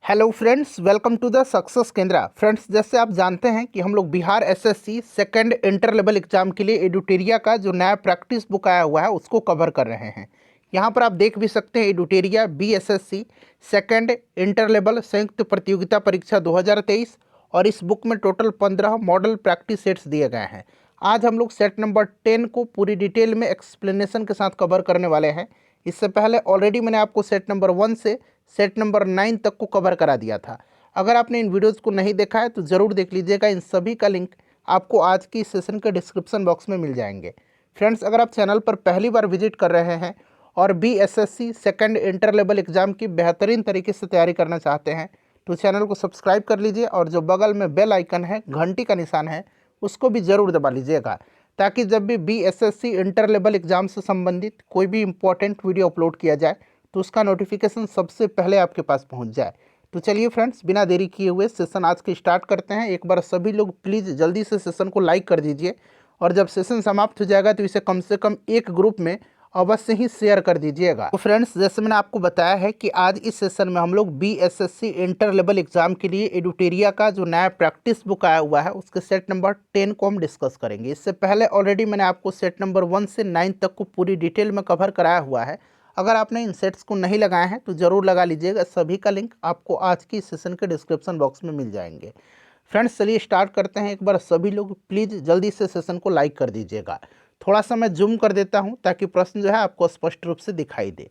Hello friends, welcome to the success Kendra. Friends, जैसे आप जानते हैं कि हम लोग Bihar SSC second inter level exam के लिए एडुटेरिया का जो नया प्रैक्टिस बुक आया हुआ है उसको कवर कर रहे हैं। यहाँ पर आप देख भी सकते हैं एडुटेरिया बीएसएससी सेकंड इंटर लेवल संयुक्त प्रतियोगिता परीक्षा 2023 और इस बुक में टोटल 15 मॉडल प्रैक्टिस सेट्स दिए गए हैं। आज हम लोग सेट नंबर 10 को पूरी डिटेल में एक्सप्लेनेशन के साथ कवर करने वाले हैं। इससे पहले ऑलरेडी मैंने आपको सेट नंबर 1 से सेट नंबर 9 तक को कवर करा दिया था। अगर आपने इन वीडियोज़ को नहीं देखा है तो ज़रूर देख लीजिएगा। इन सभी का लिंक आपको आज की सेशन के डिस्क्रिप्शन बॉक्स में मिल जाएंगे। फ्रेंड्स, अगर आप चैनल पर पहली बार विजिट कर रहे हैं और BSSC second inter level exam की बेहतरीन तरीके से तैयारी करना चाहते हैं तो चैनल को सब्सक्राइब कर लीजिए और जो बगल में बेल आइकन है, घंटी का निशान है, उसको भी ज़रूर दबा लीजिएगा ताकि जब भी बीएसएससी इंटर लेवल एग्जाम से संबंधित कोई भी इम्पोर्टेंट वीडियो अपलोड किया जाए तो उसका नोटिफिकेशन सबसे पहले आपके पास पहुंच जाए। तो चलिए फ्रेंड्स, बिना देरी किए हुए सेशन आज के स्टार्ट करते हैं। एक बार सभी लोग प्लीज़ जल्दी से सेशन को लाइक कर दीजिए और जब सेशन समाप्त हो जाएगा तो इसे कम से कम एक ग्रुप में अवश्य ही शेयर कर दीजिएगा। तो फ्रेंड्स, जैसे मैंने आपको बताया है कि आज इस सेशन में हम लोग बीएसएससी इंटर लेवल एग्जाम के लिए एडुटेरिया का जो नया प्रैक्टिस बुक आया हुआ है उसके सेट नंबर 10 को हम डिस्कस करेंगे। इससे पहले ऑलरेडी मैंने आपको सेट नंबर 1 से 9 तक को पूरी डिटेल में कवर कराया हुआ है। अगर आपने इन सेट्स को नहीं लगाए हैं तो ज़रूर लगा लीजिएगा। सभी का लिंक आपको आज की सेशन के डिस्क्रिप्शन बॉक्स में मिल जाएंगे। फ्रेंड्स, चलिए स्टार्ट करते हैं। एक बार सभी लोग प्लीज़ जल्दी से सेशन को लाइक कर दीजिएगा। थोड़ा सा मैं जूम कर देता हूं ताकि प्रश्न जो है आपको स्पष्ट रूप से दिखाई दे।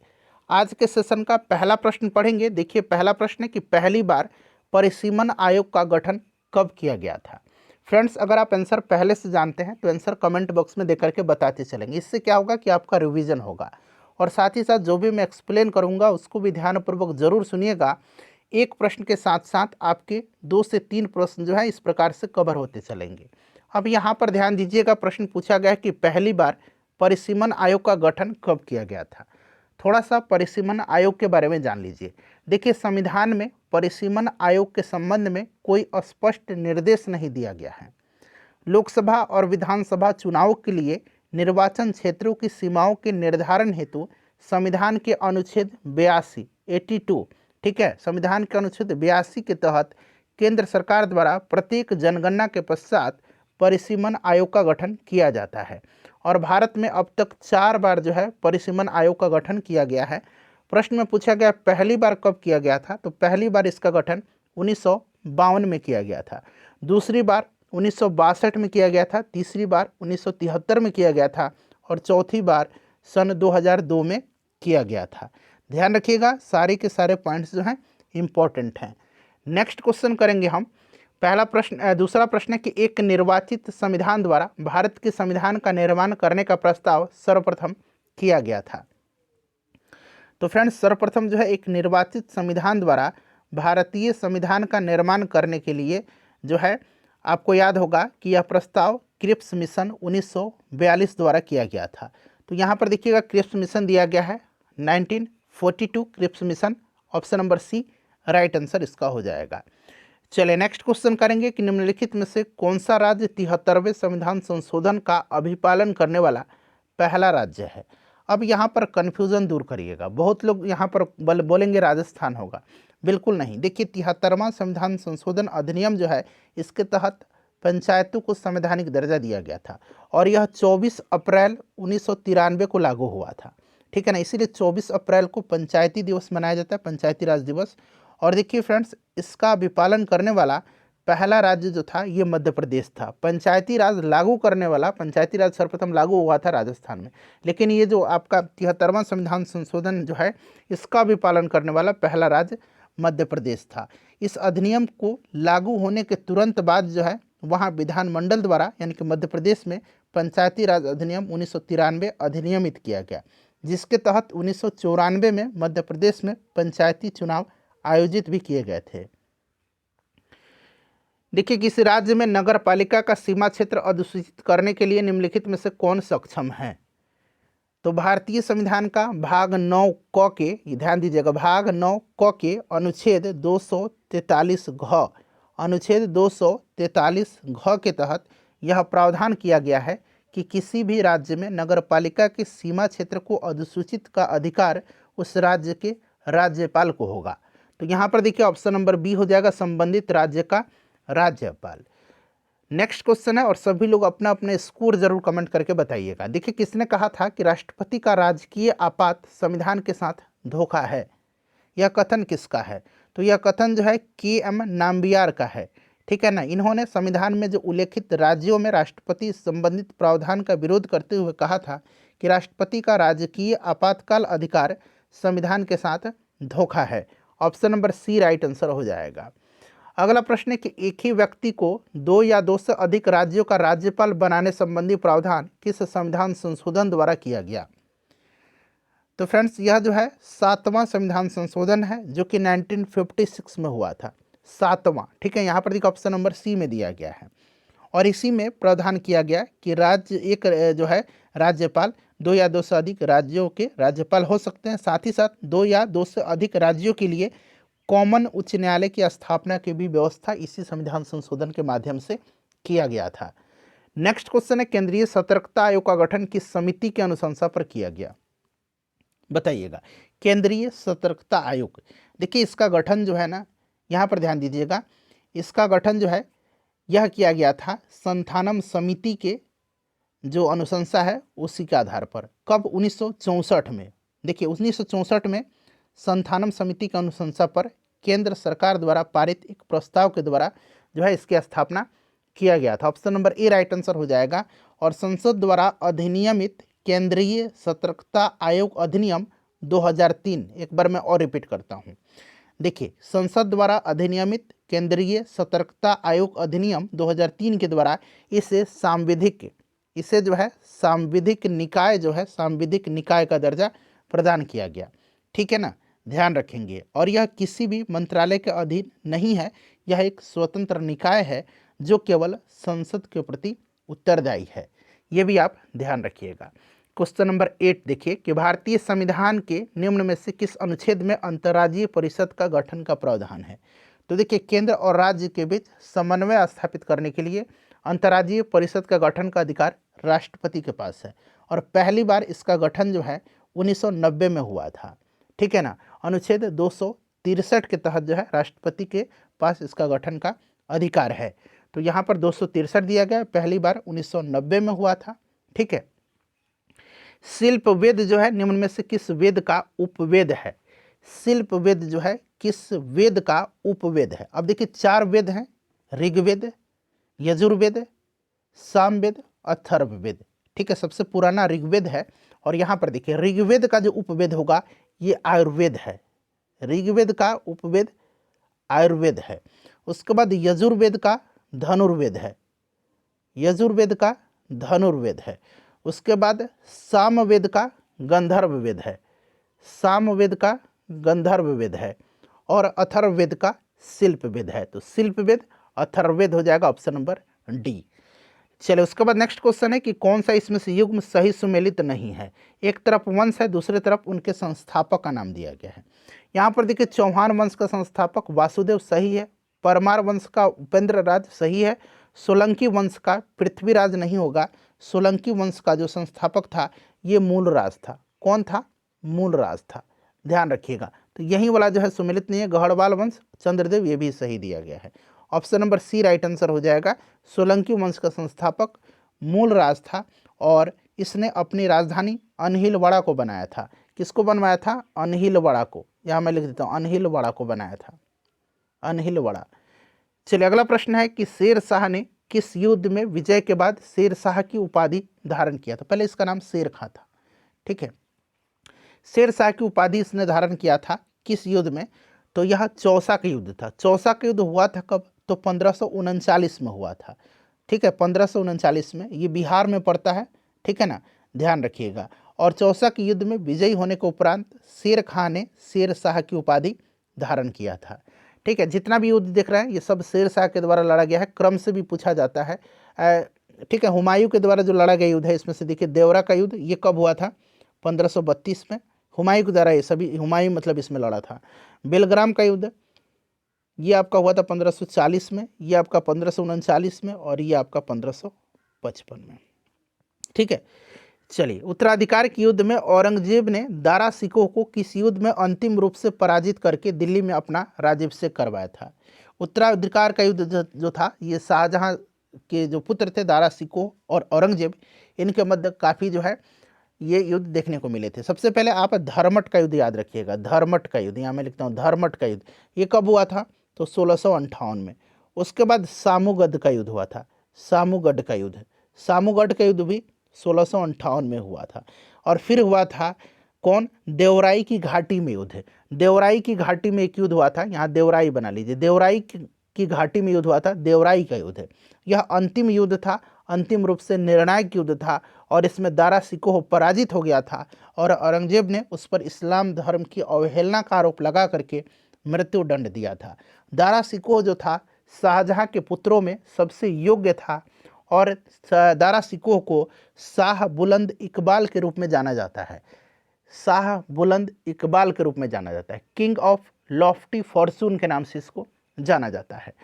आज के सेशन का पहला प्रश्न पढ़ेंगे। देखिए, पहला प्रश्न है कि पहली बार परिसीमन आयोग का गठन कब किया गया था। फ्रेंड्स, अगर आप आंसर पहले से जानते हैं तो आंसर कमेंट बॉक्स में दे करके बताते चलेंगे। इससे क्या होगा कि आपका रिवीजन होगा और साथ ही साथ जो भी मैं एक्सप्लेन करूंगा उसको भी ध्यानपूर्वक जरूर सुनिएगा। एक प्रश्न के साथ साथ आपके 2 से 3 प्रश्न जो है इस प्रकार से कवर होते चलेंगे। अब यहाँ पर ध्यान दीजिएगा, प्रश्न पूछा गया है कि पहली बार परिसीमन आयोग का गठन कब किया गया था। थोड़ा सा परिसीमन आयोग के बारे में जान लीजिए। देखिए, संविधान में परिसीमन आयोग के संबंध में कोई स्पष्ट निर्देश नहीं दिया गया है। लोकसभा और विधानसभा चुनाव के लिए निर्वाचन क्षेत्रों की सीमाओं के निर्धारण हेतु संविधान के अनुच्छेद 82 ठीक है, संविधान के अनुच्छेद 82 के तहत केंद्र सरकार द्वारा प्रत्येक जनगणना के पश्चात परिसीमन आयोग का गठन किया जाता है और भारत में अब तक 4 बार जो है परिसीमन आयोग का गठन किया गया है। प्रश्न में पूछा गया पहली बार कब किया गया था, तो पहली बार इसका गठन 1952 में किया गया था, दूसरी बार 1962 में किया गया था, तीसरी बार 1973 में किया गया था और चौथी बार सन 2002 में किया गया था। ध्यान रखिएगा, सारे के सारे पॉइंट्स जो हैं इम्पॉर्टेंट हैं। नेक्स्ट क्वेश्चन करेंगे हम। दूसरा प्रश्न है कि एक निर्वाचित संविधान द्वारा भारत के संविधान का निर्माण करने का प्रस्ताव सर्वप्रथम किया गया था। तो फ्रेंड्स, सर्वप्रथम जो है एक निर्वाचित संविधान द्वारा भारतीय संविधान का निर्माण करने के लिए जो है आपको याद होगा कि यह प्रस्ताव क्रिप्स मिशन 1942 द्वारा किया गया था। तो यहाँ पर देखिएगा क्रिप्स मिशन दिया गया है 1942 Cripps mission, option number C right answer इसका हो जाएगा। चलिए नेक्स्ट क्वेश्चन करेंगे कि निम्नलिखित में से कौन सा राज्य 73वें संविधान संशोधन का अभिपालन करने वाला पहला राज्य है। अब यहाँ पर कन्फ्यूज़न दूर करिएगा। बहुत लोग यहाँ पर बोलेंगे राजस्थान होगा, बिल्कुल नहीं। देखिए, 73वां संविधान संशोधन अधिनियम जो है इसके तहत पंचायतों को संवैधानिक दर्जा दिया गया था और यह 24 अप्रैल 1993 को लागू हुआ था, ठीक है ना। इसीलिए 24 अप्रैल को पंचायती दिवस मनाया जाता है, पंचायती राज दिवस। और देखिए फ्रेंड्स, इसका विपालन करने वाला पहला राज्य जो था ये मध्य प्रदेश था। पंचायती राज लागू करने वाला, पंचायती राज सर्वप्रथम लागू हुआ था राजस्थान में, लेकिन ये जो आपका 73वां संविधान संशोधन जो है इसका भी पालन करने वाला पहला राज्य मध्य प्रदेश था। इस अधिनियम को लागू होने के तुरंत बाद जो है वहाँ विधानमंडल द्वारा यानी कि मध्य प्रदेश में पंचायती राज अधिनियम 1993 अधिनियमित किया गया, जिसके तहत 1994 में मध्य प्रदेश में पंचायती चुनाव आयोजित भी किए गए थे। देखिए, किसी राज्य में नगर पालिका का सीमा क्षेत्र अधिसूचित करने के लिए निम्नलिखित में से कौन सक्षम है। तो भारतीय संविधान का भाग 9 क के, ध्यान दीजिएगा, भाग 9 क के अनुच्छेद 243 घ, अनुच्छेद 243 घ के तहत यह प्रावधान किया गया है कि किसी भी राज्य में नगर पालिका के सीमा क्षेत्र को अधिसूचित का अधिकार उस राज्य के राज्यपाल को होगा। तो यहाँ पर देखिए ऑप्शन नंबर बी हो जाएगा, संबंधित राज्य का राज्यपाल। नेक्स्ट क्वेश्चन है, और सभी लोग अपना अपने स्कोर जरूर कमेंट करके बताइएगा। देखिए किसने कहा था कि राष्ट्रपति का राजकीय आपात संविधान के साथ धोखा है, यह कथन किसका है? तो यह कथन जो है के.एम. नाम्बियार का है, ठीक है ना। इन्होंने संविधान में जो उल्लेखित राज्यों में राष्ट्रपति संबंधित प्रावधान का विरोध करते हुए कहा था कि राष्ट्रपति का राजकीय आपातकाल अधिकार संविधान के साथ धोखा है। Option number C right answer हो जाएगा। अगला प्रश्न है कि एक ही व्यक्ति को 2 या 2 से अधिक राज्यों का राज्यपाल बनाने संबंधी प्रावधान किस संविधान संशोधन द्वारा किया गया? तो फ्रेंड्स यह जो है 7वां संविधान संशोधन है, जो कि 1956 में हुआ था, 7वां, ठीक है। यहाँ पर देखिए ऑप्शन नंबर सी में दिया गया है, और इसी में प्रावधान किया गया कि एक जो है राज्यपाल 2 या 2 से अधिक राज्यों के राज्यपाल हो सकते हैं। साथ ही साथ 2 या 2 से अधिक राज्यों के लिए कॉमन उच्च न्यायालय की स्थापना की भी व्यवस्था इसी संविधान संशोधन के माध्यम से किया गया था। नेक्स्ट क्वेश्चन है, केंद्रीय सतर्कता आयोग का गठन किस समिति की अनुशंसा पर किया गया? बताइएगा। केंद्रीय सतर्कता आयोग, देखिए इसका गठन जो है ना, यहाँ पर ध्यान दीजिएगा, इसका गठन जो है यह किया गया था संथानम समिति के जो अनुशंसा है उसी के आधार पर। कब? 1964 में। देखिए 1964 में संथानम समिति की अनुशंसा पर केंद्र सरकार द्वारा पारित एक प्रस्ताव के द्वारा जो है इसकी स्थापना किया गया था। Option number A right answer हो जाएगा। और संसद द्वारा अधिनियमित केंद्रीय सतर्कता आयोग अधिनियम 2003, एक बार मैं और रिपीट करता हूँ। देखिए संसद द्वारा अधिनियमित केंद्रीय सतर्कता आयोग अधिनियम 2003 के द्वारा इसे जो है सांविधिक निकाय का दर्जा प्रदान किया गया, ठीक है ना, ध्यान रखेंगे। और यह किसी भी मंत्रालय के अधीन नहीं है, यह एक स्वतंत्र निकाय है जो केवल संसद के प्रति उत्तरदायी है, ये भी आप ध्यान रखिएगा। क्वेश्चन नंबर 8 देखिए कि भारतीय संविधान के निम्न में से किस अनुच्छेद में अंतर्राज्यीय परिषद का गठन का प्रावधान है? तो देखिए केंद्र और राज्य के बीच समन्वय स्थापित करने के लिए अंतर्राज्यीय परिषद का गठन का अधिकार राष्ट्रपति के पास है, और पहली बार इसका गठन जो है 1990 में हुआ था, ठीक है ना। अनुच्छेद 263 के तहत जो है राष्ट्रपति के पास इसका गठन का अधिकार है। तो यहाँ पर 263 दिया गया, पहली बार 1990 में हुआ था, ठीक है। शिल्प वेद जो है निम्न में से किस वेद का उपवेद है? शिल्प वेद जो है किस वेद का उपवेद है? अब देखिए 4 वेद हैं, ऋग्वेद, यजुर्वेद, सामवेद, अथर्ववेद, ठीक है। सबसे पुराना ऋग्वेद है, और यहाँ पर देखिए ऋग्वेद का जो उपवेद होगा ये आयुर्वेद है, ऋग्वेद का उपवेद आयुर्वेद है। उसके बाद यजुर्वेद का धनुर्वेद है, यजुर्वेद का धनुर्वेद है। उसके बाद सामवेद का गंधर्व वेद है, सामवेद का गंधर्व वेद है। और अथर्ववेद का शिल्प वेद है। तो शिल्प वेद, अथर्ववेद हो जाएगा ऑप्शन नंबर डी। चलिए उसके बाद नेक्स्ट क्वेश्चन है कि कौन सा इसमें से युग्म सही सुमेलित नहीं है? एक तरफ वंश है, दूसरी तरफ उनके संस्थापक का नाम दिया गया है। यहाँ पर देखिए चौहान वंश का संस्थापक वासुदेव सही है, परमार वंश का उपेंद्र राज सही है, सोलंकी वंश का पृथ्वीराज नहीं होगा, सोलंकी वंश का जो संस्थापक था ये मूलराज था। कौन था? मूलराज था, ध्यान रखिएगा। तो यही वाला जो है सुमेलित नहीं है, गढ़वाल वंश, चंद्रदेव, ये भी सही दिया गया है। Option number C right answer हो जाएगा। सोलंकी वंश का संस्थापक मूलराज था, और इसने अपनी राजधानी अनहिलवाड़ा को बनाया था। किसको बनवाया था? अनहिलवाड़ा को। यहाँ मैं लिख देता हूँ, अनहिलवाड़ा को बनाया था, अनहिलवाड़ा। चलिए अगला प्रश्न है कि शेर शाह ने किस युद्ध में विजय के बाद शेर शाह की उपाधि धारण किया था? पहले इसका नाम शेर खां था, ठीक है। शेर शाह की उपाधि इसने धारण किया था किस युद्ध में? तो यह चौसा का युद्ध था। चौसा का युद्ध हुआ था कब? तो 1539 में हुआ था, ठीक है, 1539 में। ये बिहार में पड़ता है, ठीक है ना, ध्यान रखिएगा। और चौसा के युद्ध में विजयी होने के उपरांत शेर खां ने शेर शाह की उपाधि धारण किया था, ठीक है। जितना भी युद्ध देख रहे हैं ये सब शेर शाह के द्वारा लड़ा गया है, क्रम से भी पूछा जाता है, ठीक है। हुमायूं के द्वारा जो लड़ा गया युद्ध है, इसमें से देखिए देवरा का युद्ध, ये कब हुआ था? 1532 में, हुमायूं के द्वारा। ये सभी हुमायूं मतलब इसमें लड़ा था। बेलग्राम का युद्ध ये आपका हुआ था 1540 में, ये आपका 1539 में, और ये आपका 1555 में, ठीक है। चलिए, उत्तराधिकार के युद्ध में औरंगजेब ने दारा सिकोह को किस युद्ध में अंतिम रूप से पराजित करके दिल्ली में अपना राज्याभिषेक करवाया था? उत्तराधिकार का युद्ध जो था, ये शाहजहां के जो पुत्र थे दारा सिकोह और औरंगजेब, इनके मध्य काफ़ी जो है ये युद्ध देखने को मिले थे। सबसे पहले आप धर्मट का युद्ध याद रखिएगा, धर्मट का युद्ध, यहाँ मैं लिखता हूँ धर्मट का युद्ध। ये कब हुआ था? तो 1658 में। उसके बाद सामूगढ़ का युद्ध हुआ था, सामूगढ़ का युद्ध, सामूगढ़ का युद्ध भी 1658 में हुआ था। और फिर हुआ था कौन? देवराई की घाटी में युद्ध। देवराई की घाटी में एक युद्ध हुआ था, यहाँ देवराई बना लीजिए, देवराई की घाटी में युद्ध हुआ था, देवराई का युद्ध। यह अंतिम युद्ध था, अंतिम रूप से निर्णायक युद्ध था, और इसमें दारा सिकोह पराजित हो गया था और औरंगजेब ने उस पर इस्लाम धर्म की अवहेलना का आरोप लगा करके मृत्युदंड दिया था। दारा सिकोह जो था शाहजहां के पुत्रों में सबसे योग्य था, और दारा सिकोह को शाह बुलंद इकबाल के रूप में जाना जाता है, शाह बुलंद इकबाल के रूप में जाना जाता है, किंग ऑफ लॉफ्टी फॉर्चून के नाम से इसको जाना जाता है।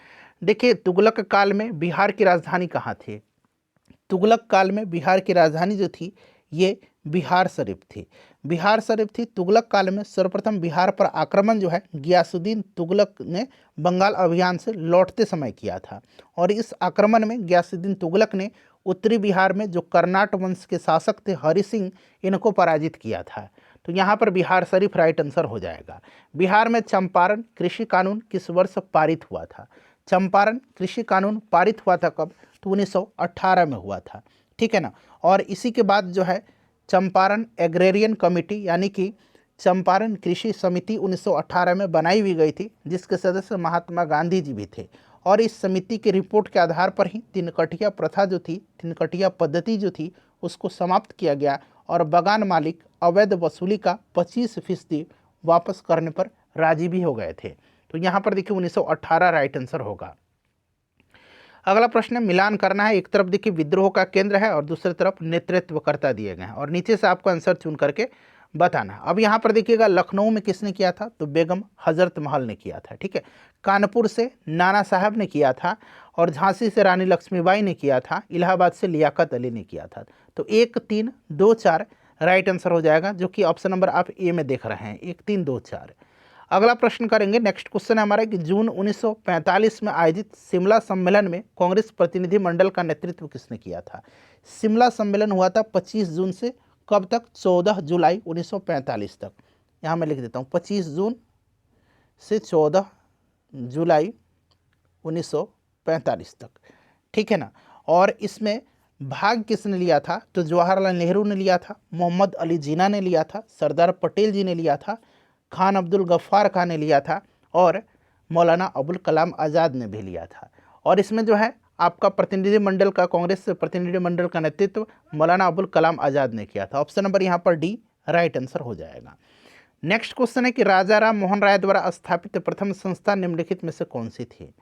देखिए, तुगलक काल में बिहार की राजधानी कहाँ थी? तुगलक काल में बिहार की राजधानी जो थी ये बिहार शरीफ थी, बिहार शरीफ थी। तुगलक काल में सर्वप्रथम बिहार पर आक्रमण जो है गियासुद्दीन तुगलक ने बंगाल अभियान से लौटते समय किया था, और इस आक्रमण में गियासुद्दीन तुगलक ने उत्तरी बिहार में जो कर्नाट वंश के शासक थे हरि सिंह, इनको पराजित किया था। तो यहाँ पर बिहार शरीफ राइट आंसर हो जाएगा। बिहार में चंपारण कृषि कानून किस वर्ष पारित हुआ था? चंपारण कृषि कानून पारित हुआ था कब? तो 1918 में हुआ था, ठीक है ना। और इसी के बाद जो है चंपारण एग्रेरियन कमेटी यानी कि चंपारण कृषि समिति 1918 में बनाई भी गई थी, जिसके सदस्य महात्मा गांधी जी भी थे। और इस समिति की रिपोर्ट के आधार पर ही तिनकटिया प्रथा जो थी, तिनकटिया पद्धति जो थी, उसको समाप्त किया गया, और बगान मालिक अवैध वसूली का 25% वापस करने पर राजी भी हो गए थे। तो यहाँ पर देखिए 1918 राइट आंसर होगा। अगला प्रश्न है, मिलान करना है। एक तरफ देखिए विद्रोह का केंद्र है और दूसरी तरफ नेतृत्वकर्ता दिए गए हैं, और नीचे से आपको आंसर चुन करके बताना। अब यहाँ पर देखिएगा लखनऊ में किसने किया था? तो बेगम हजरत महल ने किया था, ठीक है। कानपुर से नाना साहब ने किया था, और झांसी से रानी लक्ष्मीबाई ने किया था, इलाहाबाद से लियाकत अली ने किया था। तो 1, 3, 2, 4 राइट आंसर हो जाएगा, जो कि ऑप्शन नंबर आप ए में देख रहे हैं, 1, 3, 2, 4। अगला प्रश्न करेंगे, नेक्स्ट क्वेश्चन है हमारा कि जून 1945 में आयोजित शिमला सम्मेलन में कांग्रेस प्रतिनिधि मंडल का नेतृत्व किसने किया था? शिमला सम्मेलन हुआ था 25 जून से कब तक? 14 जुलाई 1945 तक। यहाँ मैं लिख देता हूँ 25 जून से 14 जुलाई 1945 तक, ठीक है ना। और इसमें भाग किसने लिया था? तो जवाहरलाल नेहरू ने लिया था, मोहम्मद अली जिन्ना ने लिया था, सरदार पटेल जी ने लिया था, खान अब्दुल गफ्फार खान ने लिया था, और मौलाना अबुल कलाम आज़ाद ने भी लिया था। और इसमें जो है आपका प्रतिनिधिमंडल का, कांग्रेस प्रतिनिधिमंडल का नेतृत्व मौलाना अबुल कलाम आज़ाद ने किया था। ऑप्शन नंबर यहाँ पर डी राइट आंसर हो जाएगा। नेक्स्ट क्वेश्चन है कि राजा राम मोहन राय द्वारा स्थापित प्रथम संस्था निम्नलिखित में से कौन सी थी?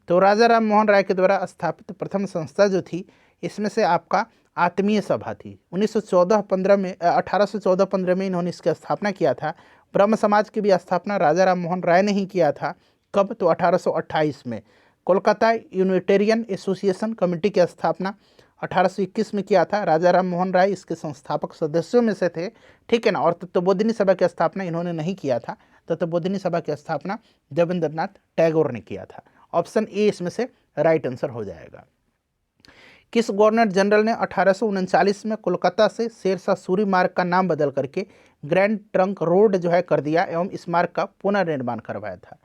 तो राजा राम मोहन राय के द्वारा स्थापित प्रथम संस्था जो थी, इसमें से आपका आत्मीय सभा थी। 1814-15 में इन्होंने इसकी स्थापना किया था। ब्रह्म समाज की भी स्थापना राजा राम मोहन राय ने ही किया था। कब? तो 1828 में। कोलकाता यूनिटेरियन एसोसिएशन कमेटी की स्थापना 1821 में किया था। राजा राम मोहन राय इसके संस्थापक सदस्यों में से थे, ठीक है ना। और तत्वबोधिनी सभा की स्थापना इन्होंने नहीं किया था, तत्वबोधिनी सभा की स्थापना देवेंद्रनाथ टैगोर ने किया था। ऑप्शन ए इसमें से राइट आंसर हो जाएगा। किस गवर्नर जनरल ने 1839 में कोलकाता से शेरशाह सूरी मार्ग का नाम बदल करके ग्रैंड ट्रंक रोड जो है कर दिया एवं इस मार्ग का पुनर्निर्माण करवाया था?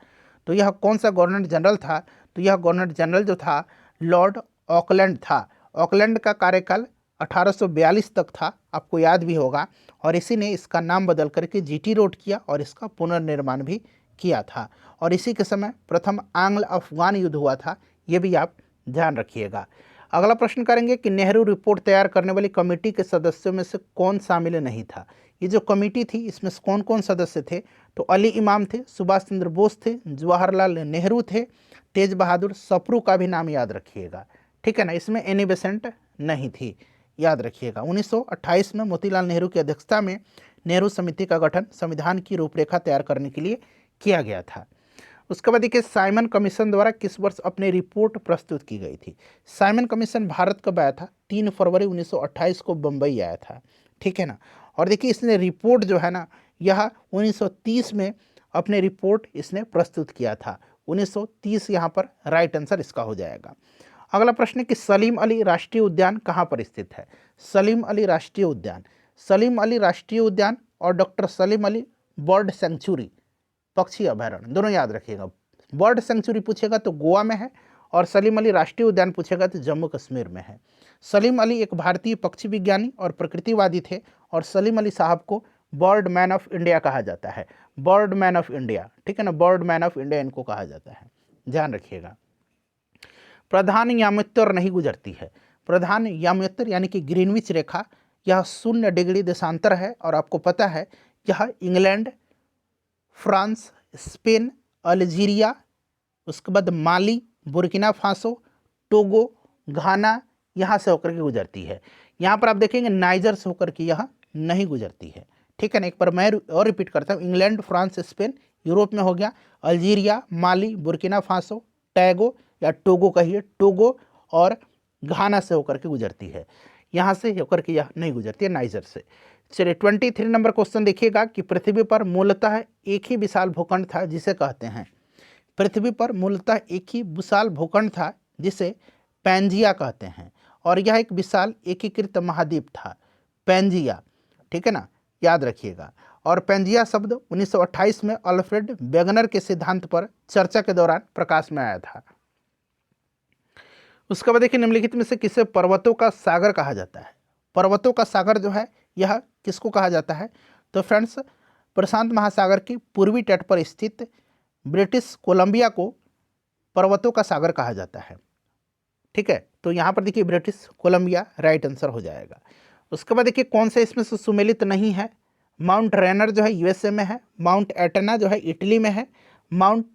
तो यह कौन सा गवर्नर जनरल था? तो यह गवर्नर जनरल जो था लॉर्ड ऑकलैंड था। ऑकलैंड का कार्यकाल 1842 तक था, आपको याद भी होगा, और इसी ने इसका नाम बदल करके जीटी रोड किया और इसका पुनर्निर्माण भी किया था। और इसी के समय प्रथम आंग्ल अफगान युद्ध हुआ था, ये भी आप ध्यान रखिएगा। अगला प्रश्न करेंगे कि नेहरू रिपोर्ट तैयार करने वाली कमेटी के सदस्यों में से कौन शामिल नहीं था? ये जो कमेटी थी इसमें कौन कौन सदस्य थे? तो अली इमाम थे, सुभाष चंद्र बोस थे, जवाहरलाल नेहरू थे, तेज बहादुर सप्रू का भी नाम याद रखिएगा, ठीक है ना। इसमें एनी बेसेंट नहीं थी, याद रखिएगा। 1928 में मोतीलाल नेहरू की अध्यक्षता में नेहरू समिति का गठन संविधान की रूपरेखा तैयार करने के लिए किया गया था। उसके बाद देखिए साइमन कमीशन द्वारा किस वर्ष अपनी रिपोर्ट प्रस्तुत की गई थी? साइमन कमीशन भारत कब आया था? 3 फरवरी 1928 को बम्बई आया था, ठीक है ना। और देखिए इसने रिपोर्ट जो है ना यह 1930 में अपने रिपोर्ट इसने प्रस्तुत किया था। 1930 यहाँ पर राइट आंसर इसका हो जाएगा। अगला प्रश्न है कि सलीम अली राष्ट्रीय उद्यान कहाँ पर स्थित है। सलीम अली राष्ट्रीय उद्यान, सलीम अली राष्ट्रीय उद्यान और doctor Salim Ali bird sanctuary पक्षी अभयारण्य दोनों याद रखिएगा। बर्ड सेंचुरी पूछेगा तो गोवा में है और सलीम अली राष्ट्रीय उद्यान पूछेगा तो जम्मू कश्मीर में है। सलीम अली एक भारतीय पक्षी विज्ञानी और प्रकृतिवादी थे और सलीम अली साहब को बर्ड मैन ऑफ इंडिया कहा जाता है। बर्ड मैन ऑफ इंडिया, ठीक है ना, बर्ड मैन ऑफ इंडिया इनको कहा जाता है, ध्यान रखिएगा। प्रधान यामोत्तर नहीं गुजरती है। प्रधान यामोत्तर यानी कि ग्रीनविच रेखा, यह 0 डिग्री देशांतर है और आपको पता है यह इंग्लैंड, फ्रांस, स्पेन, अल्जीरिया, उसके बाद माली, बुर्किना फासो, टोगो, घाना यहाँ से होकर के गुजरती है। यहाँ पर आप देखेंगे नाइजर से होकर के यह नहीं गुजरती है, ठीक है ना। एक बार मैं और रिपीट करता हूँ, इंग्लैंड, फ्रांस, स्पेन यूरोप में हो गया, अल्जीरिया, माली, बुर्किना फासो, टैगो या टोगो कहिए, टोगो और घाना से होकर के गुजरती है। यहाँ से होकर के यह नहीं गुजरती है नाइजर से। चलिए 23 नंबर क्वेश्चन देखिएगा कि पृथ्वी पर मूलतः एक ही विशाल भूखंड था जिसे कहते हैं। पृथ्वी पर मूलतः एक ही विशाल भूखंड था जिसे पैंजिया कहते हैं और यह एक विशाल एकीकृत महाद्वीप था, पैंजिया, ठीक है ना, याद रखिएगा। और पैंजिया शब्द 1928 में अल्फ्रेड वेगनर के सिद्धांत पर चर्चा के दौरान प्रकाश में आया था। उसके बाद देखिए निम्नलिखित में से किसे पर्वतों का सागर कहा जाता है। पर्वतों का सागर जो है यह किसको कहा जाता है, तो फ्रेंड्स प्रशांत महासागर की पूर्वी तट पर स्थित ब्रिटिश कोलंबिया को पर्वतों का सागर कहा जाता है, ठीक है। तो यहाँ पर देखिए ब्रिटिश कोलंबिया राइट आंसर हो जाएगा। उसके बाद देखिए कौन सा इसमें से सुमेलित नहीं है। माउंट रेनर जो है यूएसए में है, माउंट एटना जो है इटली में है, माउंट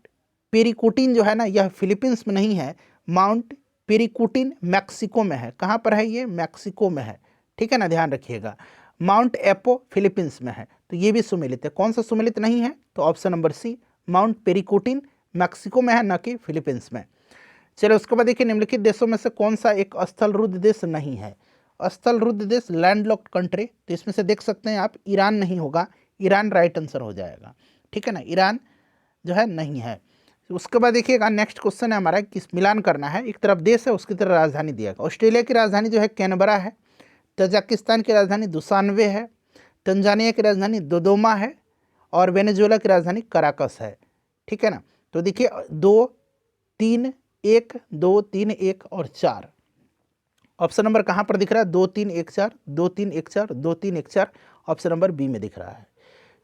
पेरिकुटिन जो है ना यह फिलीपींस में नहीं है, माउंट पेरिकुटिन मैक्सिको में है। कहाँ पर है ये, मैक्सिको में है, ठीक है ना, ध्यान रखिएगा। माउंट एपो फिलीपींस में है, तो ये भी सुमेलित है। कौन सा सुमेलित नहीं है, तो option number C Mount Paricutin Mexico में है, न कि फिलीपींस में। चलिए उसके बाद देखिए निम्नलिखित देशों में से कौन सा एक स्थल रुद्ध देश नहीं है। स्थल रुद्ध देश लैंडलॉक्ड कंट्री, तो इसमें से देख सकते हैं आप ईरान नहीं होगा, ईरान राइट आंसर हो जाएगा, ठीक है ना, ईरान जो है नहीं है। उसके बाद देखिएगा नेक्स्ट क्वेश्चन है हमारा, किस मिलान करना है, एक तरफ देश है उसकी तरफ राजधानी दिया गया। ऑस्ट्रेलिया की राजधानी जो है कैनबरा है, तजाकिस्तान की राजधानी दुशानबे है, तंजानिया की राजधानी दोदोमा है और वेनेजुएला की राजधानी कराकस है, ठीक है ना। तो देखिए 2, 3, 1, 2, 3, 1 और 4 ऑप्शन नंबर कहाँ पर दिख रहा है, 2, 3, 1, 4, 2, 3, 1, 4, 2, 3, 1, 4 ऑप्शन नंबर बी में दिख रहा है।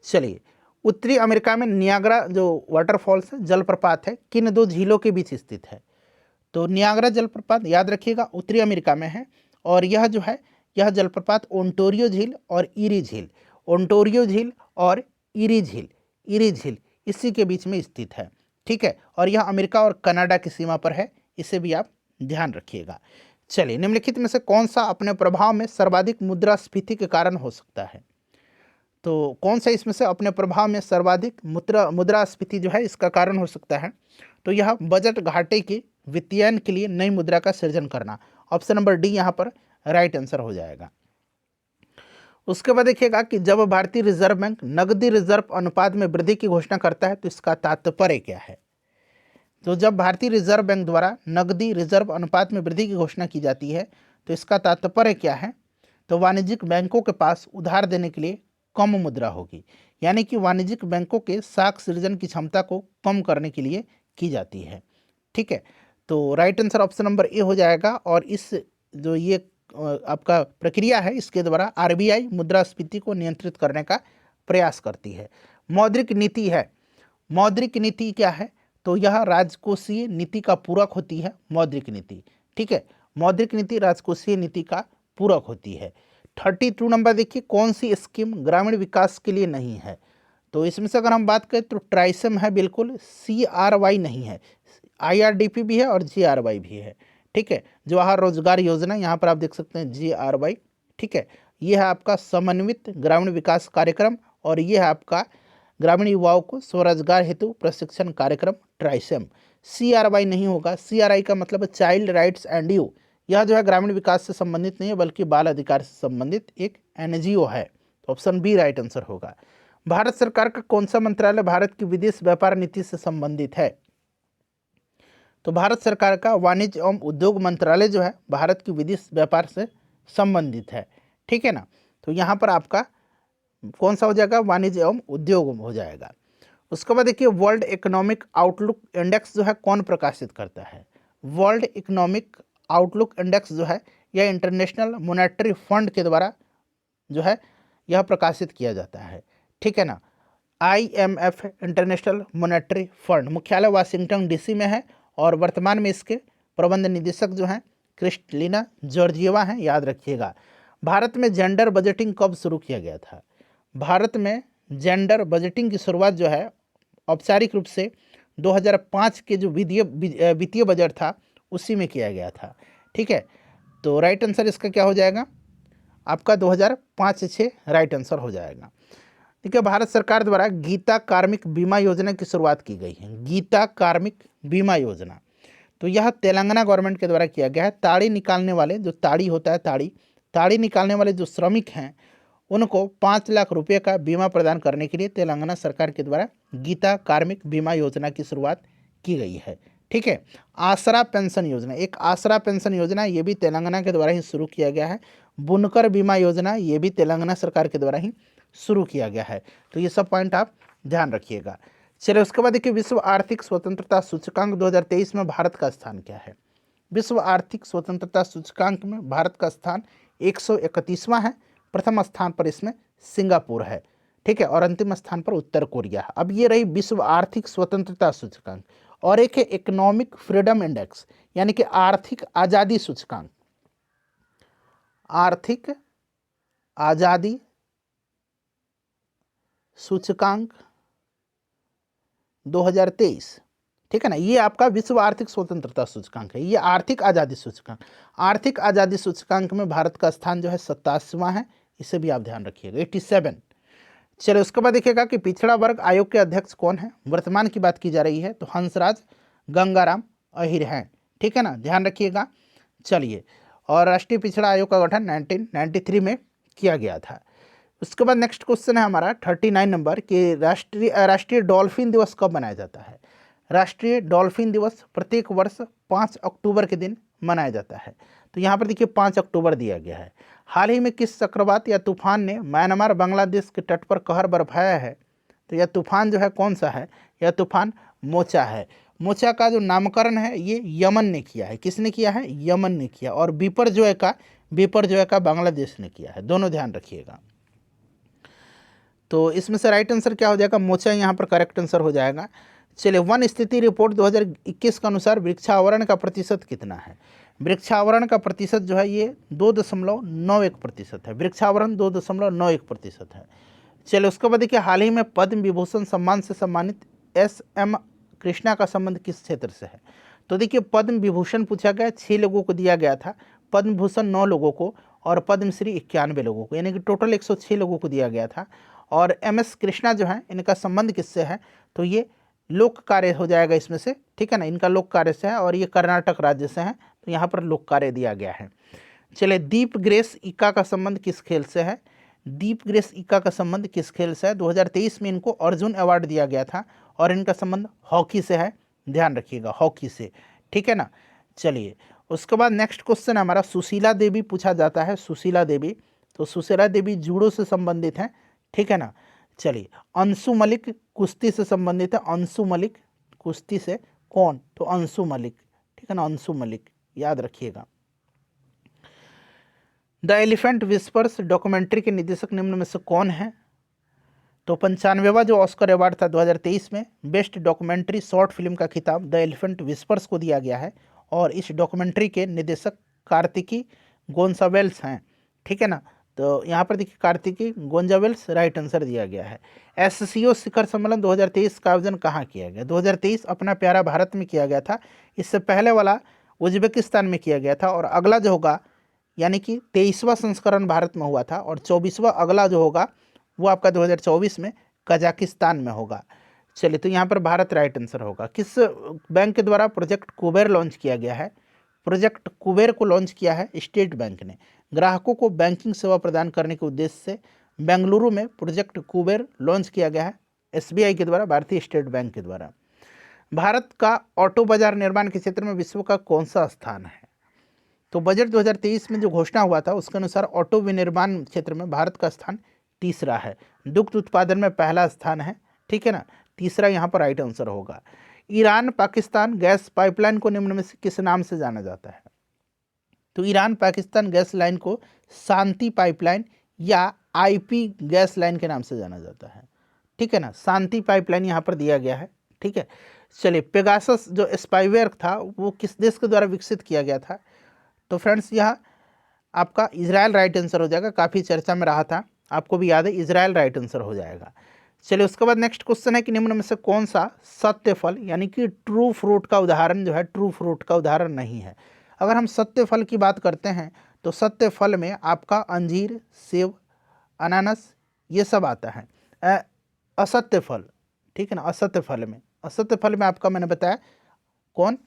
चलिए उत्तरी अमेरिका में नियाग्रा जो वाटरफॉल्स है, जलप्रपात है, किन 2 झीलों के बीच स्थित है। तो नियाग्रा जलप्रपात याद रखिएगा उत्तरी अमेरिका में है और यह जो है यह जलप्रपात ओंटारियो झील और ईरी झील, ओंटारियो झील और ईरी झील इसी के बीच में स्थित है, ठीक है। और यह अमेरिका और कनाडा की सीमा पर है, इसे भी आप ध्यान रखिएगा। चलिए निम्नलिखित में से कौन सा अपने प्रभाव में सर्वाधिक मुद्रास्फीति के कारण हो सकता है। तो कौन सा इसमें से अपने प्रभाव में सर्वाधिक मुद्रास्फीति जो है इसका कारण हो सकता है, तो यह बजट घाटे के वित्तीयन के लिए नई मुद्रा का सृजन करना, ऑप्शन नंबर डी यहाँ पर राइट आंसर हो जाएगा। उसके बाद देखिएगा कि जब भारतीय रिजर्व बैंक नकदी रिजर्व अनुपात में वृद्धि की घोषणा करता है तो इसका तात्पर्य क्या है। तो जब भारतीय रिजर्व बैंक द्वारा नकदी रिजर्व अनुपात में वृद्धि की घोषणा की जाती है तो इसका तात्पर्य क्या है, तो वाणिज्यिक बैंकों के पास उधार देने के लिए कम मुद्रा होगी, यानी कि वाणिज्यिक बैंकों के साख सृजन की क्षमता को कम करने के लिए की जाती है, ठीक है। तो right answer option number A हो जाएगा। और इस जो ये आपका प्रक्रिया है इसके द्वारा आरबीआई मुद्रास्फीति को नियंत्रित करने का प्रयास करती है। मौद्रिक नीति है, मौद्रिक नीति क्या है, तो यह राजकोषीय नीति का पूरक होती है मौद्रिक नीति, ठीक है। मौद्रिक नीति राजकोषीय नीति का पूरक होती है। 32 नंबर देखिए कौन सी स्कीम ग्रामीण विकास के लिए नहीं है। तो इसमें से अगर हम बात करें तो ट्राइसम है बिल्कुल, CRY नहीं है, IRDP भी है और GRY भी है, ठीक है। जवाहर रोजगार योजना यहाँ पर आप देख सकते हैं GRY, ठीक है। ये है आपका समन्वित ग्रामीण विकास कार्यक्रम और ये है आपका ग्रामीण युवाओं को स्वरोजगार हेतु प्रशिक्षण कार्यक्रम ट्राइसम। CRY नहीं होगा, CRI का मतलब चाइल्ड राइट्स एंड यू, यह जो है ग्रामीण विकास से संबंधित नहीं है बल्कि बाल अधिकार से संबंधित एक एनजीओ है। तो ऑप्शन बी राइट आंसर होगा। भारत सरकार का कौन सा मंत्रालय भारत की विदेश व्यापार नीति से संबंधित है? तो भारत सरकार का वाणिज्य एवं उद्योग मंत्रालय जो है भारत की विदेश व्यापार से संबंधित है, ठीक है ना। तो यहाँ पर आपका कौन सा हो जाएगा? वाणिज्य एवं उद्योग हो जाएगा। उसके बाद देखिए वर्ल्ड इकोनॉमिक आउटलुक इंडेक्स जो है कौन प्रकाशित करता है? वर्ल्ड इकोनॉमिक आउटलुक इंडेक्स जो है यह इंटरनेशनल मॉनेटरी फंड के द्वारा जो है यह प्रकाशित किया जाता है, ठीक है ना। IMF इंटरनेशनल मॉनेटरी फंड मुख्यालय वाशिंगटन DC में है और वर्तमान में इसके प्रबंध निदेशक जो हैं क्रिस्टलिना जॉर्जिएवा हैं, याद रखिएगा। भारत में जेंडर बजटिंग कब शुरू किया गया था? भारत में जेंडर बजटिंग की शुरुआत जो है औपचारिक रूप से 2005 के जो वित्तीय बजट था उसी में किया गया था, ठीक है। तो राइट आंसर इसका क्या हो जाएगा? आपका 2005-6 राइट आंसर हो जाएगा। ठीक है, भारत सरकार द्वारा गीता कार्मिक बीमा योजना की शुरुआत की गई है। गीता कार्मिक बीमा योजना, तो यह तेलंगाना गवर्नमेंट के द्वारा किया गया है। ताड़ी निकालने वाले, जो ताड़ी होता है, ताड़ी निकालने वाले जो श्रमिक हैं उनको 5 लाख रुपये का बीमा प्रदान करने के लिए तेलंगाना सरकार के द्वारा गीता कार्मिक बीमा योजना की शुरुआत की गई है, ठीक है। आसरा पेंशन योजना, एक आसरा पेंशन योजना, ये भी तेलंगाना के द्वारा ही शुरू किया गया है। बुनकर बीमा योजना, ये भी तेलंगाना सरकार के द्वारा ही शुरू किया गया है। तो ये सब पॉइंट आप ध्यान रखिएगा। चलिए उसके बाद देखिए विश्व आर्थिक स्वतंत्रता सूचकांक 2023 में भारत का स्थान क्या है? विश्व आर्थिक स्वतंत्रता सूचकांक में भारत का स्थान 131वां है। प्रथम स्थान पर इसमें सिंगापुर है, ठीक है, और अंतिम स्थान पर उत्तर कोरिया है। अब ये रही विश्व आर्थिक स्वतंत्रता सूचकांक, और एक है इकोनॉमिक फ्रीडम इंडेक्स, यानी कि आर्थिक आज़ादी सूचकांक। आर्थिक आज़ादी सूचकांक 2023, ठीक है ना। ये आपका विश्व आर्थिक स्वतंत्रता सूचकांक है, ये आर्थिक आज़ादी सूचकांक। आर्थिक आज़ादी सूचकांक में भारत का स्थान जो है 87वां है, इसे भी आप ध्यान रखिएगा, 87। चलिए उसके बाद देखिएगा कि पिछड़ा वर्ग आयोग के अध्यक्ष कौन है? वर्तमान की बात की जा रही है, तो हंसराज गंगाराम अहिर हैं, ठीक है ना, ध्यान रखिएगा। चलिए, और राष्ट्रीय पिछड़ा आयोग का गठन 1993 में किया गया था। उसके बाद नेक्स्ट क्वेश्चन है हमारा 39 नंबर कि राष्ट्रीय डॉल्फिन दिवस कब मनाया जाता है? राष्ट्रीय डॉल्फिन दिवस प्रत्येक वर्ष 5 अक्टूबर के दिन मनाया जाता है। तो यहाँ पर देखिए 5 अक्टूबर दिया गया है। हाल ही में किस चक्रवात या तूफान ने म्यांमार बांग्लादेश के तट पर कहर बरपाया है? तो यह तूफान जो है कौन सा है? यह तूफान मोचा है। मोचा का जो नामकरण है ये यमन ने किया है। किसने किया है? यमन ने किया। और बिपरजॉय का बांग्लादेश ने किया है। दोनों ध्यान रखिएगा। तो इसमें से राइट आंसर क्या हो जाएगा? मोचा यहाँ पर करेक्ट आंसर हो जाएगा। चलिए, वन स्थिति रिपोर्ट 2021 के अनुसार वृक्षावरण का प्रतिशत कितना है? वृक्षावरण का प्रतिशत जो है ये 2.91% है। वृक्षावरण 2.91% है। चलिए उसके बाद देखिए हाल ही में पद्म विभूषण सम्मान से सम्मानित SM कृष्णा का संबंध किस क्षेत्र से है? तो देखिए पद्म विभूषण पूछा गया, 6 लोगों को दिया गया था, पद्म भूषण 9 लोगों को और पद्मश्री 91 लोगों को, यानी कि टोटल 106 लोगों को दिया गया था। और MS कृष्णा जो है इनका संबंध किससे है? तो ये लोक कार्य हो जाएगा इसमें से, ठीक है ना, इनका लोक कार्य से है और ये कर्नाटक राज्य से हैं, तो यहाँ पर लोक कार्य दिया गया है। चलिए, दीप ग्रेस इक्का का संबंध किस खेल से है? दीप ग्रेस इक्का का संबंध किस खेल से है? 2023 में इनको अर्जुन अवार्ड दिया गया था और इनका संबंध हॉकी से है, ध्यान रखिएगा, हॉकी से, ठीक है ना। चलिए उसके बाद नेक्स्ट क्वेश्चन हमारा सुशीला देवी पूछा जाता है। सुशीला देवी, तो सुशीला देवी जूडो से संबंधित हैं, ठीक है ना। चलिए, अंशु मलिक कुश्ती से संबंधित है। अंशु मलिक कुश्ती से कौन? तो अंशु मलिक, ठीक है ना, अंशु मलिक, याद रखिएगा। द एलिफेंट विस्पर्स डॉक्यूमेंट्री के निर्देशक निम्न में से कौन है? तो 95वां जो ऑस्कर अवार्ड था 2023 में बेस्ट डॉक्यूमेंट्री शॉर्ट फिल्म का खिताब द एलिफेंट विस्पर्स को दिया गया है और इस डॉक्यूमेंट्री के निर्देशक कार्तिकी गोंसावेल्स हैं, ठीक है ना। तो यहाँ पर देखिए कार्तिकी गोंजावेल्स राइट आंसर दिया गया है। SCO शिखर सम्मेलन 2023 का आयोजन कहाँ किया गया? 2023 अपना प्यारा भारत में किया गया था। इससे पहले वाला उज्बेकिस्तान में किया गया था और अगला जो होगा, यानी कि 23वां संस्करण भारत में हुआ था और 24वां अगला जो होगा वो आपका 2024 में कजाकिस्तान में होगा। चलिए, तो यहाँ पर भारत राइट आंसर होगा। किस बैंक के द्वारा प्रोजेक्ट कुबेर लॉन्च किया गया है? प्रोजेक्ट कुबेर को लॉन्च किया है स्टेट बैंक ने। ग्राहकों को बैंकिंग सेवा प्रदान करने के उद्देश्य से बेंगलुरु में प्रोजेक्ट कुबेर लॉन्च किया गया है एसबीआई के द्वारा, भारतीय स्टेट बैंक के द्वारा। भारत का ऑटो बाजार निर्माण के क्षेत्र में विश्व का कौन सा स्थान है? तो बजट 2023 में जो घोषणा हुआ था उसके अनुसार ऑटो विनिर्माण क्षेत्र में भारत का स्थान तीसरा है। दुग्ध उत्पादन में पहला स्थान है, ठीक है ना, तीसरा यहाँ पर राइट आंसर होगा। ईरान पाकिस्तान गैस पाइपलाइन को निम्न में से किस नाम से जाना जाता है? तो ईरान पाकिस्तान गैस लाइन को शांति पाइपलाइन या आईपी गैस लाइन के नाम से जाना जाता है, ठीक है ना, शांति पाइपलाइन यहाँ पर दिया गया है, ठीक है। चलिए, पेगासस जो स्पाईवेयर था वो किस देश के द्वारा विकसित किया गया था? तो फ्रेंड्स यह आपका इजराइल राइट आंसर हो जाएगा, काफ़ी चर्चा में रहा था, आपको भी याद है, इजराइल राइट आंसर हो जाएगा। चलिए, उसके बाद नेक्स्ट क्वेश्चन है कि निम्न में से कौन सा सत्य फल यानी कि ट्रू फ्रूट का उदाहरण जो है ट्रू फ्रूट का उदाहरण नहीं है? अगर हम सत्य फल की बात करते हैं तो सत्य फल में आपका अंजीर, सेब, अनानास ये सब आता है। असत्य फल, ठीक है ना, असत्य फल में आपका मैंने बताया कौन,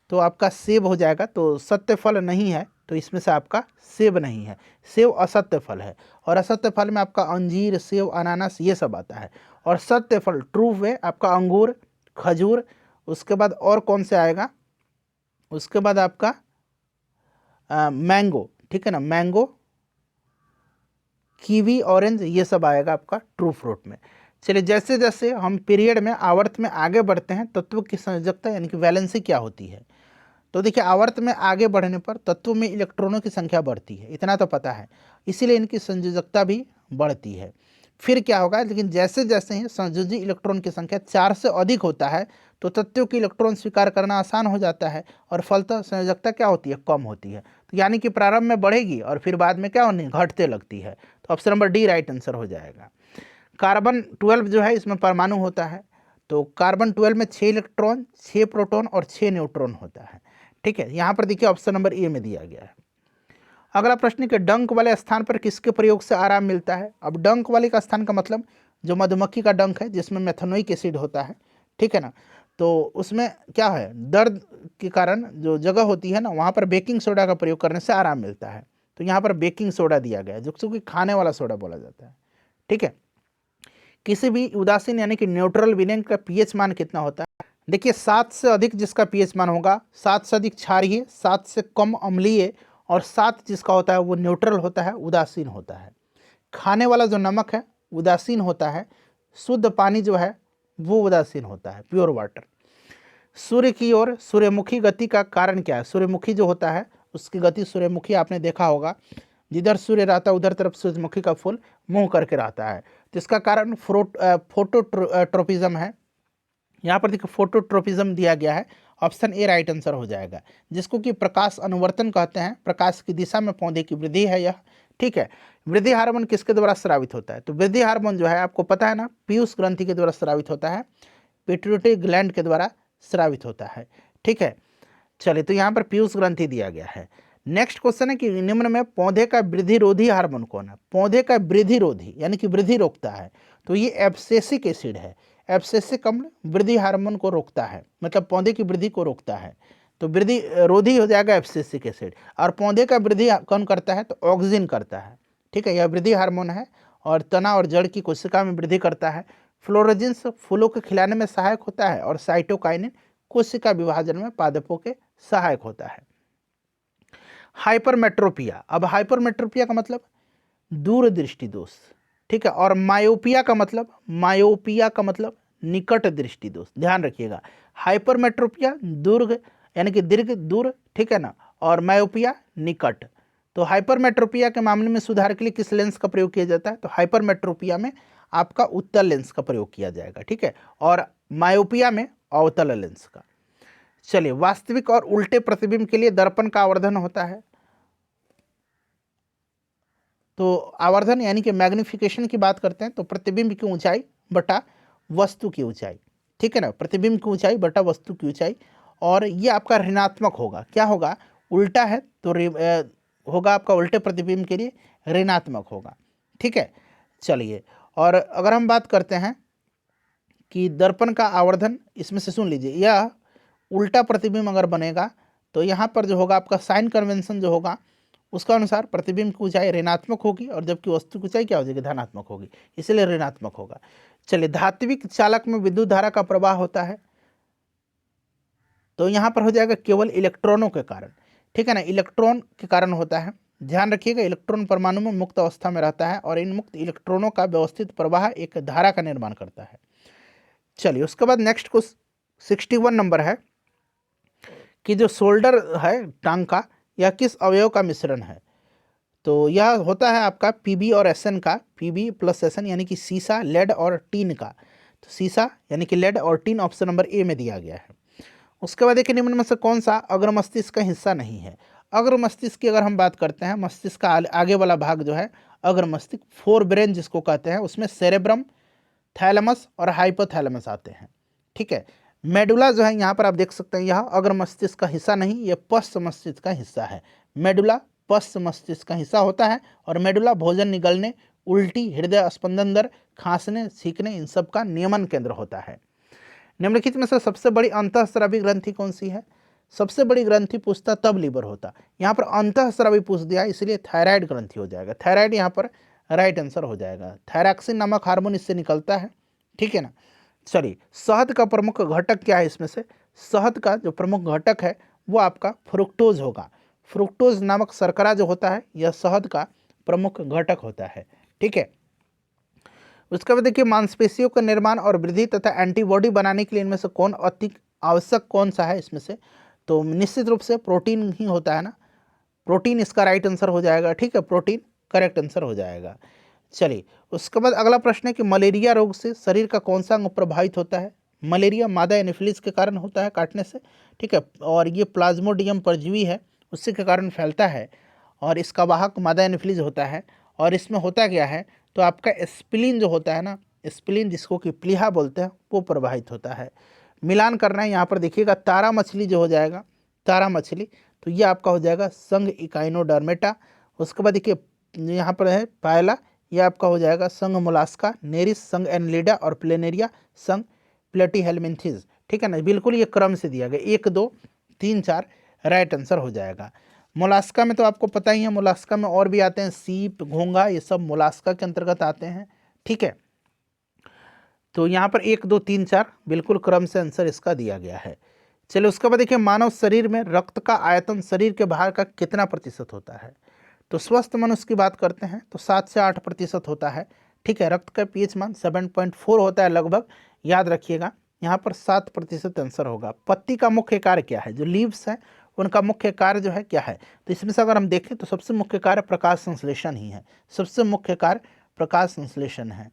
तो आपका सेब हो जाएगा। तो सत्य फल नहीं है तो इसमें से आपका सेब नहीं है, सेब असत्य फल है। और असत्य फल में आपका अंजीर, सेब, अनानास ये सब आता है। और सत्य फल ट्रू वे आपका अंगूर, खजूर, उसके बाद और कौन से आएगा, उसके बाद आपका मैंगो, ठीक है ना, मैंगो, कीवी, ऑरेंज ये सब आएगा आपका ट्रू फ्रूट में। चलिए, जैसे जैसे हम पीरियड में आवर्त में आगे बढ़ते हैं तत्व की संयोजकता यानी कि वैलेंसी क्या होती है? तो देखिए, आवर्त में आगे बढ़ने पर तत्व में इलेक्ट्रॉनों की संख्या बढ़ती है, इतना तो पता है, इसीलिए इनकी संयोजकता भी बढ़ती है। फिर क्या होगा, लेकिन जैसे जैसे ही संयोजी इलेक्ट्रॉन की संख्या 4 से अधिक होता है तो तत्वों की इलेक्ट्रॉन स्वीकार करना आसान हो जाता है और फलतः संयोजकता क्या होती है, कम होती है। तो यानी कि प्रारंभ में बढ़ेगी और फिर बाद में क्या होनी, घटते लगती है। तो option number D right answer हो जाएगा। कार्बन 12 जो है इसमें परमाणु होता है, तो कार्बन 12 में 6 इलेक्ट्रॉन, 6 प्रोटॉन और 6 न्यूट्रॉन होता है, ठीक है। यहाँ पर देखिए ऑप्शन नंबर ए में दिया गया है। अगला प्रश्न के डंक वाले स्थान पर किसके प्रयोग से आराम मिलता है? अब डंक वाले का स्थान का मतलब जो मधुमक्खी का डंक है जिसमें मेथनोइक एसिड होता है, ठीक है ना, तो उसमें क्या है, दर्द के कारण जो जगह होती है ना वहाँ पर बेकिंग सोडा का प्रयोग करने से आराम मिलता है। तो यहाँ पर बेकिंग सोडा दिया गया है जो कि खाने वाला सोडा बोला जाता है, ठीक है। किसी भी उदासीन यानी कि न्यूट्रल विलेन का पीएच मान कितना होता है? देखिए, 7 से अधिक जिसका पीएच मान होगा, 7 से अधिक क्षारीय, 7 से कम अम्लीय और 7 जिसका होता है वो न्यूट्रल होता है, उदासीन होता है। खाने वाला जो नमक है उदासीन होता है, शुद्ध पानी जो है वो उदासीन होता है, प्योर वाटर। सूर्य की ओर सूर्यमुखी गति का कारण क्या है? सूर्यमुखी जो होता है उसकी गति, सूर्यमुखी आपने देखा होगा, जिधर सूर्य रहता है उधर तरफ सूर्यमुखी का फूल मुंह करके रहता है, तो इसका कारण फोटोट्रोपिज्म है। यहाँ पर देखिए फोटोट्रोपिज्म दिया गया है, ऑप्शन ए राइट आंसर हो जाएगा, जिसको कि प्रकाश अनुवर्तन कहते हैं। प्रकाश की दिशा में पौधे की वृद्धि है यह, ठीक है। वृद्धि हार्मोन किसके द्वारा स्रावित होता है? तो वृद्धि हार्मोन जो है आपको पता है ना, पीयूष ग्रंथि के द्वारा स्रावित होता है, पिट्यूटरी ग्लैंड के द्वारा स्रावित होता है, ठीक है। चलिए, तो यहाँ पर पीयूष ग्रंथि दिया गया है। नेक्स्ट क्वेश्चन है कि निम्न में पौधे का वृद्धिरोधी हार्मोन कौन है? पौधे का वृद्धिरोधी यानी कि वृद्धि रोकता है, तो ये एब्सेसिक एसिड है। एब्सेसिक अम्ल वृद्धि हार्मोन को रोकता है, मतलब पौधे की वृद्धि को रोकता है, तो वृद्धि रोधी हो जाएगा एब्सेसिक एसिड। और पौधे का वृद्धि कौन करता है? तो ऑक्सिन करता है, ठीक है, यह वृद्धि हार्मोन है और तना और जड़ की कोशिका में वृद्धि करता है। फ्लोरोजिन्स फूलों के खिलाने में सहायक होता है और साइटोकाइनिन कोशिका विभाजन में पादपों के सहायक होता है। हाइपरमेट्रोपिया, अब हाइपरमेट्रोपिया का मतलब दूरदृष्टि दोष, ठीक है। और मायोपिया का मतलब निकट दृष्टि दोष, ध्यान रखिएगा। हाइपरमेट्रोपिया दूर यानी कि दीर्घ दूर, ठीक है ना, और मायोपिया निकट। तो हाइपरमेट्रोपिया के मामले में सुधार के लिए किस लेंस का प्रयोग किया जाता है? तो हाइपरमेट्रोपिया में आपका उत्तल लेंस का प्रयोग किया जाएगा, ठीक है, और मायोपिया में अवतल लेंस का। चलिए, वास्तविक और उल्टे प्रतिबिंब के लिए दर्पण का आवर्धन होता है। तो आवर्धन यानी कि मैग्निफिकेशन की बात करते हैं तो प्रतिबिंब की ऊंचाई बटा वस्तु की ऊंचाई, ठीक है ना, प्रतिबिंब की ऊंचाई बटा वस्तु की ऊंचाई। और ये आपका ऋणात्मक होगा, क्या होगा, उल्टा है तो होगा आपका उल्टे प्रतिबिंब के लिए ऋणात्मक होगा, ठीक है। चलिए, और अगर हम बात करते हैं कि दर्पण का आवर्धन, इसमें से सुन लीजिए, यह उल्टा प्रतिबिंब अगर बनेगा तो यहाँ पर जो होगा आपका साइन कन्वेंशन जो होगा उसका अनुसार प्रतिबिंब की ऊंचाई ऋणात्मक होगी और जबकि वस्तु की ऊंचाई क्या हो जाएगी, धनात्मक होगी, इसलिए ऋणात्मक होगा। चलिए, धात्विक चालक में विद्युत धारा का प्रवाह होता है, तो यहाँ पर हो जाएगा केवल इलेक्ट्रॉनों के कारण, ठीक है ना, इलेक्ट्रॉन के कारण होता है। ध्यान रखिएगा, इलेक्ट्रॉन परमाणु में मुक्त अवस्था में रहता है और इन मुक्त इलेक्ट्रॉनों का व्यवस्थित प्रवाह एक धारा का निर्माण करता है। चलिए, उसके बाद नेक्स्ट को 61 नंबर है कि जो शोल्डर है टांग का, यह किस अवयव का मिश्रण है। तो यह होता है आपका पीबी और एसएन का, पीबी प्लस एसएन यानी कि सीसा, लेड और टीन का। तो सीसा यानी कि लेड और टीन ऑप्शन नंबर ए में दिया गया है। उसके बाद देखिए, निम्न में से कौन सा अग्र मस्तिष्क का हिस्सा नहीं है। अग्र मस्तिष्क की अगर हम बात करते हैं, मस्तिष्क का आगे वाला भाग जो है अग्र मस्तिष्क, फोर ब्रेन जिसको कहते हैं, उसमें सेरेब्रम, थैलेमस और हाइपोथैलेमस आते हैं, ठीक है। मेडुला जो है यहाँ पर आप देख सकते हैं, यह अग्र मस्तिष्क का हिस्सा नहीं, यह पश्च मस्तिष्क का हिस्सा है। मेडुला पश्च मस्तिष्क का हिस्सा होता है और मेडुला भोजन निगलने, उल्टी, हृदय स्पंदन दर, खांसने, छींकने, इन सब का नियमन केंद्र होता है। निम्नलिखित में से सबसे बड़ी अंतःस्रावी ग्रंथि कौन सी है। सबसे बड़ी ग्रंथि पूछता तब लीवर होता, यहाँ पर अंतःस्रावी पूछ दिया, इसलिए थायराइड ग्रंथि हो जाएगा। थायराइड यहाँ पर राइट आंसर हो जाएगा। थायरॉक्सिन नामक हार्मोन इससे निकलता है, ठीक है ना। चलिए, शहद का प्रमुख घटक क्या है इसमें से। शहद का जो प्रमुख घटक है वो आपका फ्रुक्टोज होगा। फ्रुक्टोज नामक शर्करा जो होता है यह शहद का प्रमुख घटक होता है, ठीक है। उसके बाद देखिए, मांसपेशियों का निर्माण और वृद्धि तथा एंटीबॉडी बनाने के लिए इनमें से कौन अति आवश्यक कौन सा है इसमें से। तो निश्चित रूप से प्रोटीन ही होता है ना, प्रोटीन इसका राइट आंसर हो जाएगा, ठीक है, प्रोटीन करेक्ट आंसर हो जाएगा। चलिए, उसके बाद अगला प्रश्न है कि मलेरिया रोग से शरीर का कौन सा अंग प्रभावित होता है। मलेरिया मादा एनोफिलीज के कारण होता है, काटने से, ठीक है, और ये प्लाज्मोडियम परजीवी है, उसी के कारण फैलता है और इसका वाहक मादा एनोफिलीज होता है। और इसमें होता क्या है, तो आपका स्प्लीन जो होता है ना, स्प्लीन जिसको कि प्लीहा बोलते हैं, वो प्रभावित होता है। मिलान करना है यहाँ पर देखिएगा, तारा मछली जो हो जाएगा, तारा मछली, तो ये आपका हो जाएगा संघ इकाइनोडर्मेटा। उसके बाद देखिए यहाँ पर है पायला, यह आपका हो जाएगा संघ मोलास्का, नेरिस संघ एनलिडा और प्लेनेरिया संघ प्लेटीहेलमिन्थीज, ठीक है ना। बिल्कुल ये क्रम से दिया गया, 1 2 3 4 राइट आंसर हो जाएगा। मोलास्का में तो आपको पता ही है, मोलास्का में और भी आते हैं, सीप, घोंगा, ये सब मोलास्का के अंतर्गत आते हैं, ठीक है। तो यहाँ पर 1 2 3 4 बिल्कुल क्रम से आंसर इसका दिया गया है। चलिए, उसके बाद देखिए, मानव शरीर में रक्त का आयतन शरीर के बाहर का कितना प्रतिशत होता है। तो स्वस्थ मनुष्य की बात करते हैं तो 7 से 8% होता है, ठीक है। रक्त का पीएच मान 7.4 होता है लगभग, याद रखिएगा, यहाँ पर 7% आंसर होगा। पत्ती का मुख्य कार्य क्या है, जो लीव्स है उनका मुख्य कार्य जो है क्या है। तो इसमें से अगर हम देखें तो सबसे मुख्य कार्य प्रकाश संश्लेषण ही है, सबसे मुख्य कार्य प्रकाश संश्लेषण है,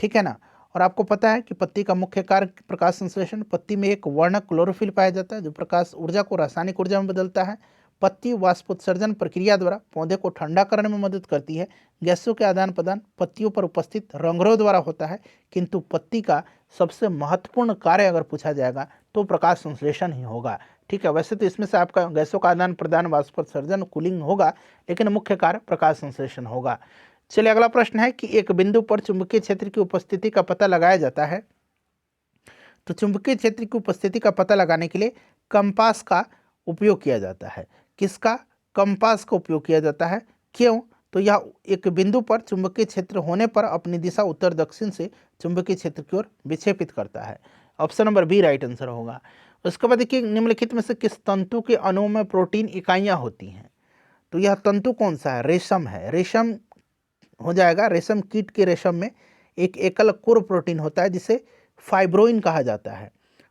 ठीक है ना। और आपको पता है कि पत्ती का मुख्य कार्य प्रकाश संश्लेषण, पत्ती में एक वर्णक क्लोरोफिल पाया जाता है जो प्रकाश ऊर्जा को रासायनिक ऊर्जा में बदलता है। पत्ती वाष्पोत्सर्जन प्रक्रिया द्वारा पौधे को ठंडा करने में मदद करती है। गैसों के आदान प्रदान पत्तियों पर उपस्थित रंध्रों द्वारा होता है, किंतु पत्ती का सबसे महत्वपूर्ण कार्य अगर पूछा जाएगा तो प्रकाश संश्लेषण ही होगा, ठीक है। वैसे तो इसमें से आपका गैसों का आदान प्रदान, वाष्पोत्सर्जन, कूलिंग होगा, लेकिन मुख्य कार्य प्रकाश संश्लेषण होगा। चलिए, अगला प्रश्न है कि एक बिंदु पर चुंबकीय क्षेत्र की उपस्थिति का पता लगाया जाता है। तो चुंबकीय क्षेत्र की उपस्थिति का पता लगाने के लिए कंपास का उपयोग किया जाता है। किसका, कंपास का उपयोग किया जाता है। क्यों, तो यह एक बिंदु पर चुंबकीय क्षेत्र होने पर अपनी दिशा उत्तर दक्षिण से चुंबकीय क्षेत्र की ओर विक्षेपित करता है। Option number B right answer होगा। उसके बाद देखिए, निम्नलिखित में से किस तंतु के अणुओं में प्रोटीन इकाइयाँ होती हैं। तो यह तंतु कौन सा है, रेशम है, रेशम हो जाएगा। रेशम कीट के रेशम में एक एकल कोर प्रोटीन होता है जिसे फाइब्रोइन कहा जाता है,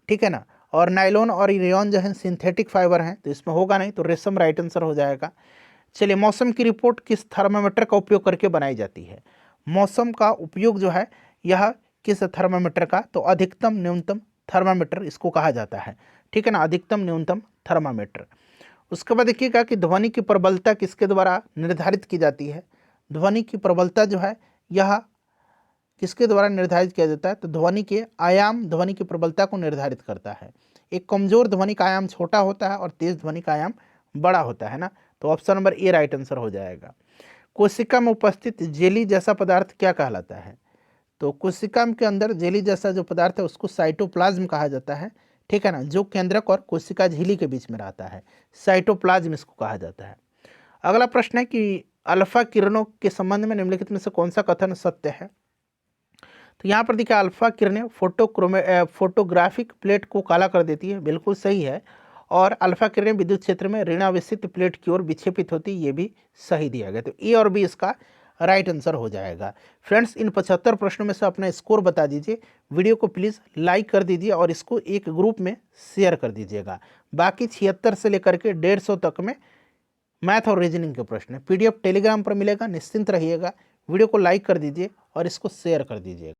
ठीक है ना। और नायलॉन और रेयॉन जो है सिंथेटिक फाइबर हैं, तो इसमें होगा नहीं, तो रेशम राइट आंसर हो जाएगा। चलिए, मौसम की रिपोर्ट किस थर्मामीटर का उपयोग करके बनाई जाती है। मौसम का उपयोग जो है यह किस थर्मामीटर का, तो अधिकतम न्यूनतम थर्मामीटर इसको कहा जाता है, ठीक है ना, अधिकतम न्यूनतम थर्मामीटर। उसके बाद देखिएगा कि ध्वनि की प्रबलता किसके द्वारा निर्धारित की जाती है। ध्वनि की प्रबलता जो है यह किसके द्वारा निर्धारित किया जाता है, तो ध्वनि के आयाम ध्वनि की प्रबलता को निर्धारित करता है। एक कमजोर ध्वनि का आयाम छोटा होता है और तेज ध्वनि का आयाम बड़ा होता है ना, तो option number A right answer हो जाएगा। कोशिका में उपस्थित जेली जैसा पदार्थ क्या कहलाता है। तो कोशिका के अंदर जेली जैसा जो पदार्थ है उसको साइटोप्लाज्म कहा जाता है, ठीक है ना, जो केंद्रक और कोशिका झिल्ली के बीच में रहता है, साइटोप्लाज्म इसको कहा जाता है। अगला प्रश्न है कि अल्फा किरणों के संबंध में निम्नलिखित में से कौन सा कथन सत्य है। तो यहाँ पर देखिए अल्फा किरणें फोटोग्राफिक प्लेट को काला कर देती है, बिल्कुल सही है। और अल्फा किरणें विद्युत क्षेत्र में ऋणावेशित प्लेट की ओर विक्षेपित होती, ये भी सही दिया गया। तो ए और बी इसका राइट आंसर हो जाएगा। फ्रेंड्स, इन 75 प्रश्नों में से अपना स्कोर बता दीजिए। वीडियो को प्लीज़ लाइक कर दीजिए और इसको एक ग्रुप में शेयर कर दीजिएगा। बाकी 76 से लेकर के 150 तक में मैथ और रीजनिंग के प्रश्न PDF टेलीग्राम पर मिलेगा, निश्चिंत रहिएगा। वीडियो को लाइक कर दीजिए और इसको शेयर कर दीजिएगा।